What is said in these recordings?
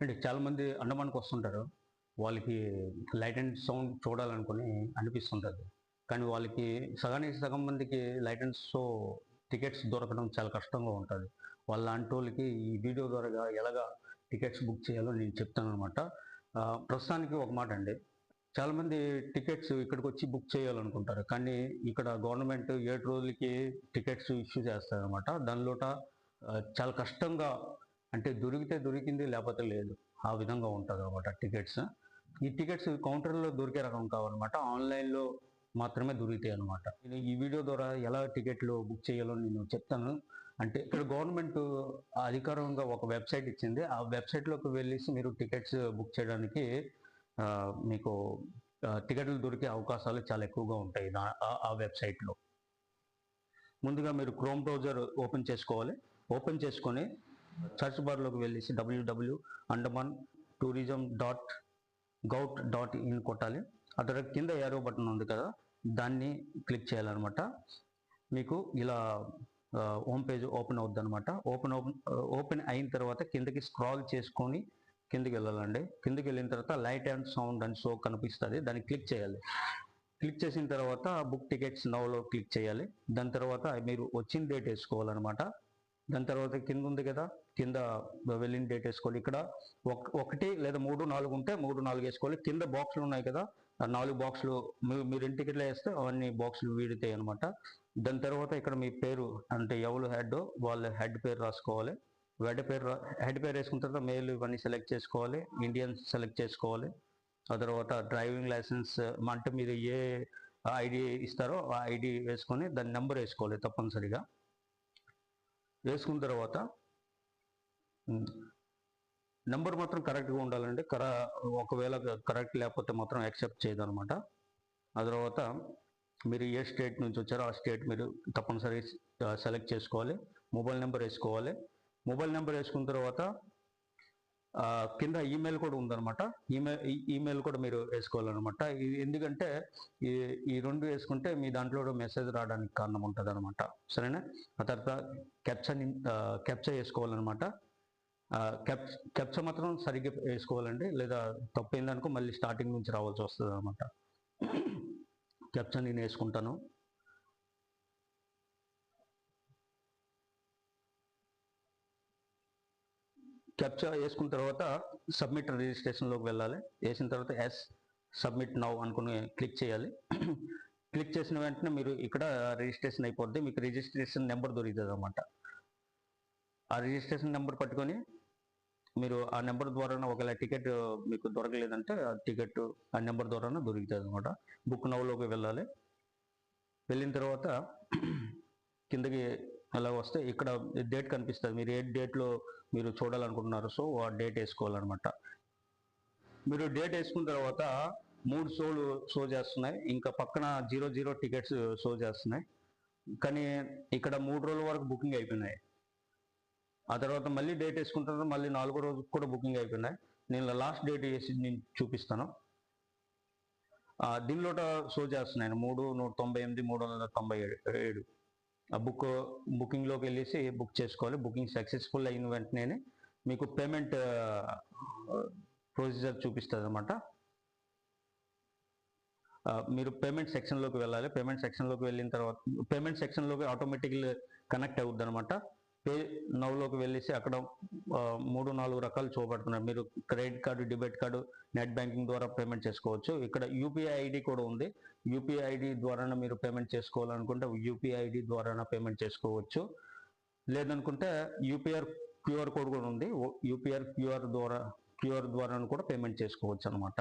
అంటే చాలామంది అండమాన్కి వస్తుంటారు. వాళ్ళకి లైట్ అండ్ సౌండ్ చూడాలనుకుని అనిపిస్తుంటుంది. కానీ వాళ్ళకి సగానికి సగం మందికి లైట్ అండ్ షో టికెట్స్ దొరకడం చాలా కష్టంగా ఉంటుంది. వాళ్ళంటోళ్ళకి ఈ వీడియో ద్వారా ఎలాగా టికెట్స్ బుక్ చేయాలో నేను చెప్తాననమాట. ప్రస్తుతానికి ఒక మాట అండి. చాలామంది టికెట్స్ ఇక్కడికొచ్చి బుక్ చేయాలనుకుంటారు. కానీ ఇక్కడ గవర్నమెంట్ 7 రోజులకి టికెట్స్ ఇష్యూ చేస్తారనమాట. దానిలోట చాలా కష్టంగా అంటే దొరికితే దొరికింది లేకపోతే లేదు. ఆ విధంగా ఉంటదనమాట టికెట్స్. ఈ టికెట్స్ కౌంటర్‌లో దొరికే రకం కావనమాట. ఆన్‌లైన్‌లో మాత్రమే దొరుకుతాయి అనమాట. నేను ఈ వీడియో ద్వారా ఎలా టికెట్లు బుక్ చేయాలో నేను చెప్తాను. అంటే ఇక్కడ గవర్నమెంట్ అధికారికంగా ఒక వెబ్‌సైట్ ఇచ్చింది. ఆ వెబ్‌సైట్‌లోకి వెళ్ళేసి మీరు టికెట్స్ బుక్ చేయడానికి మీకు టికెట్లు దొరికే అవకాశాలు చాలా ఎక్కువగా ఉంటాయి ఆ వెబ్‌సైట్‌లో. ముందుగా మీరు క్రోమ్ బ్రౌజర్ ఓపెన్ చేసుకోవాలి. ఓపెన్ చేసుకొని సెర్చ్ బార్‌లోకి వెళ్ళేసి www.andaman tourism.gov.in కొట్టాలి. ఆ తర్వాత కింద యారో బటన్ ఉంది కదా, దాన్ని క్లిక్ చేయాలన్నమాట. మీకు ఇలా హోమ్ పేజ్ ఓపెన్ అవుద్దనమాట. ఓపెన్ అయిన తర్వాత కిందకి స్క్రాల్ చేసుకొని కిందకి వెళ్ళాలండి. కిందకి వెళ్ళిన తర్వాత light and sound and show కనిపిస్తుంది. దాన్ని క్లిక్ చేయాలి. క్లిక్ చేసిన తర్వాత బుక్ టికెట్స్ నౌలో క్లిక్ చేయాలి. దాని తర్వాత మీరు వచ్చిన డేట్ వేసుకోవాలన్నమాట. దాని తర్వాత కింద ఉంది కదా, కింద వెళ్ళిన డేట్ వేసుకోవాలి. ఇక్కడ ఒకటి లేదా 3, 4 ఉంటే 3, 4 వేసుకోవాలి. కింద బాక్సులు ఉన్నాయి కదా, ఆ 4 బాక్సులు మీరు ఎన్ని టికెట్లు వేస్తే అవన్నీ బాక్సులు వీడుతాయి అనమాట. దాని తర్వాత ఇక్కడ మీ పేరు అంటే ఎవరు హెడ్ వాళ్ళ హెడ్ పేరు రాసుకోవాలి. హెడ్ పేరు వేసుకున్న తర్వాత మెయిల్ ఇవన్నీ సెలెక్ట్ చేసుకోవాలి. ఇండియన్స్ సెలెక్ట్ చేసుకోవాలి. ఆ తర్వాత డ్రైవింగ్ లైసెన్స్ అంటే మీరు ఏ ఐడి ఇస్తారో ఆ ఐడి వేసుకొని దాని నెంబర్ వేసుకోవాలి తప్పనిసరిగా. వేసుకున్న తర్వాత నెంబర్ మాత్రం కరెక్ట్గా ఉండాలండి. ఒకవేళ కరెక్ట్ లేకపోతే మాత్రం యాక్సెప్ట్ చేయదు అనమాట. ఆ తర్వాత మీరు ఏ స్టేట్ నుంచి వచ్చారో ఆ స్టేట్ మీరు తప్పనిసరిగా సెలెక్ట్ చేసుకోవాలి. మొబైల్ నెంబర్ వేసుకోవాలి. మొబైల్ నెంబర్ వేసుకున్న తర్వాత కింద ఈమెయిల్ కూడా ఉందన్నమాట. ఈమెయిల్ కూడా మీరు వేసుకోవాలన్నమాట. ఎందుకంటే ఈ 2 వేసుకుంటే మీ దాంట్లో మెసేజ్ రావడానికి కారణం ఉంటుంది అనమాట. సరేనా? ఆ తర్వాత క్యాప్చా వేసుకోవాలన్నమాట. క్యాప్చా మాత్రం సరిగ్గా వేసుకోవాలండి. లేదా తప్పైందనుకో మళ్ళీ స్టార్టింగ్ నుంచి రావాల్సి వస్తుంది అనమాట. క్యాప్చా నేను వేసుకుంటాను. క్యాప్చా వేసుకున్న తర్వాత సబ్మిట్ రిజిస్ట్రేషన్లోకి వెళ్ళాలి. వేసిన తర్వాత సబ్మిట్ నౌ అనుకుని క్లిక్ చేయాలి. క్లిక్ చేసిన వెంటనే మీరు ఇక్కడ రిజిస్ట్రేషన్ అయిపోద్ది. మీకు రిజిస్ట్రేషన్ నెంబర్ దొరుకుతుంది అనమాట. ఆ రిజిస్ట్రేషన్ నెంబర్ పట్టుకొని మీరు ఆ నెంబర్ ద్వారా ఒకవేళ టికెట్ మీకు దొరకలేదంటే ఆ టికెట్ ఆ నెంబర్ ద్వారా దొరుకుతుంది అనమాట. బుక్ నౌలోకి వెళ్ళాలి. వెళ్ళిన తర్వాత కిందకి అలా వస్తే ఇక్కడ డేట్ కనిపిస్తుంది. మీరు ఏ డేట్లో మీరు చూడాలనుకుంటున్నారు, సో ఆ డేట్ వేసుకోవాలన్నమాట. మీరు డేట్ వేసుకున్న తర్వాత 3 షో చేస్తున్నాయి. ఇంకా పక్కన 00 టికెట్స్ షో చేస్తున్నాయి. కానీ ఇక్కడ 3 రోజుల వరకు బుకింగ్ అయిపోయినాయి. ఆ తర్వాత మళ్ళీ డేట్ వేసుకుంటారు. మళ్ళీ 4వ రోజుకి కూడా బుకింగ్ అయిపోయినాయి. నేను లాస్ట్ డేట్ వేసి నేను చూపిస్తాను. దీనిలోట షో చేస్తున్నాయి 398, 397. ఆ బుకింగ్లోకి వెళ్ళేసి బుక్ చేసుకోవాలి. బుకింగ్ సక్సెస్ఫుల్ అయిన వెంటనే మీకు పేమెంట్ ప్రొసీజర్ చూపిస్తుంది అనమాట. మీరు పేమెంట్ సెక్షన్లోకి వెళ్ళాలి. పేమెంట్ సెక్షన్లోకి వెళ్ళిన తర్వాత పేమెంట్ సెక్షన్లోకి ఆటోమేటిక్గా కనెక్ట్ అవుద్ది అనమాట. పే నౌలోకి వెళ్ళేసి అక్కడ 3, 4 రకాలు చూపడుతున్నారు. మీరు credit card, debit card, net banking ద్వారా పేమెంట్ చేసుకోవచ్చు. ఇక్కడ యూపీఐ ఐడి కూడా ఉంది. యూపీఐ ఐడి ద్వారా మీరు పేమెంట్ చేసుకోవాలనుకుంటే యూపీఐ ఐడి ద్వారా పేమెంట్ చేసుకోవచ్చు. లేదనుకుంటే క్యూఆర్ కోడ్ కూడా ఉంది. క్యూఆర్ ద్వారా కూడా పేమెంట్ చేసుకోవచ్చు అనమాట.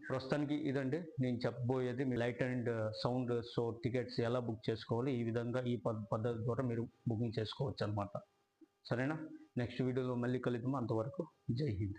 ప్రస్తుతానికి ఇదండి నేను చెప్పబోయేది. మీ light and sound show tickets ఎలా బుక్ చేసుకోవాలి, ఈ విధంగా ఈ పద్ధతి ద్వారా మీరు బుకింగ్ చేసుకోవచ్చు అనమాట. సరేనా? నెక్స్ట్ వీడియోలో మళ్ళీ కలుద్దాం. అంతవరకు జై హింద్.